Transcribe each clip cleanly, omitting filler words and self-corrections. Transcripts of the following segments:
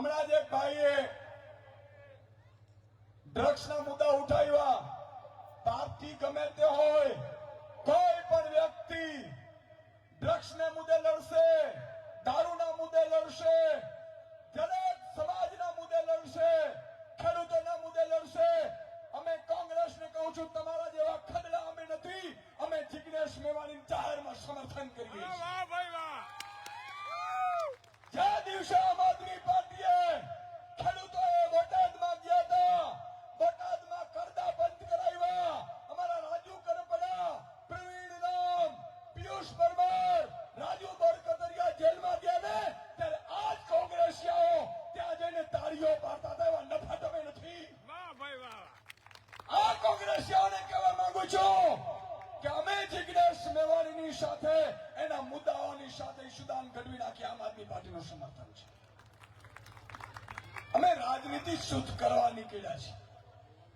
હમણાં જ એક ભાઈએ ડ્રગ્સના મુદ્દા ઉઠાવ્યા. પાર્ટી ગમે તે હોય, કોઈ પણ વ્યક્તિ ડ્રગ્સને મુદ્દે લડશે, દારૂના મુદ્દે લડશે, દરેક સમાજના મુદ્દે લડશે, ખેડૂતોના મુદ્દે લડશે. અમે કોંગ્રેસને કહું છું, તમારા જેવા ખદડા અમે નથી. અમે જિગ્નેશ મેવાણીને જાહેરમાં સમર્થન કરીએ છીએ. વાહ ભાઈ વાહ. જે દિવસે આમ આદમી પાર્ટીએ ખેડૂતોએ બોટાદમાં ગયા હતા, બોટાદમાં કરદા બંધ કરાવ્યા. અમારા રાજુ કરપડા, પ્રવીણ રામ, પિયુષ પરમાર, રાજુ બોરકતરિયા જેલમાં ગયા ને, ત્યારે આજ કોંગ્રેસીઓ ત્યાં જઈને તાળીઓ પાડતા હતા. એવા નફા તમે નથી. વાહ ભાઈ વાહ. આ કોંગ્રેસીઓને કહેવા માંગુ છું કે અમે જિગ્નેશ મેવાણીની સાથે, એના મુદ્દાઓની સાથે ઈશુદાન ગઢવી નાખી આમ આદમી પાર્ટીનું સમર્થન છે. અમે રાજનીતિ શુદ્ધ કરવા નીકળ્યા છીએ.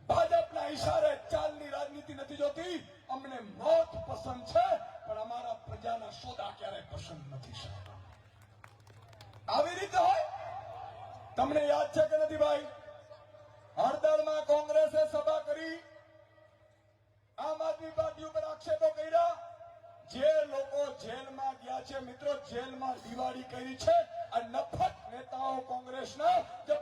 ભાજપના ઈશારે ચાલની રાજનીતિ નથી જોતી. અમને મોત પસંદ છે, પણ અમારા પ્રજાના સોદા ક્યારેય પસંદ નથી. આવી રીતે હોય. તમને યાદ છે કે નથી ભાઈ? હળદરમાં કોંગ્રેસે સભા કરી, આમ આદમી પાર્ટી ઉપર આક્ષેપો કર્યા. જે લોકો જેલમાં ગયા છે મિત્રો, જેલમાં દિવાળી કરી છે આ નફત નેતાઓ કોંગ્રેસના, જે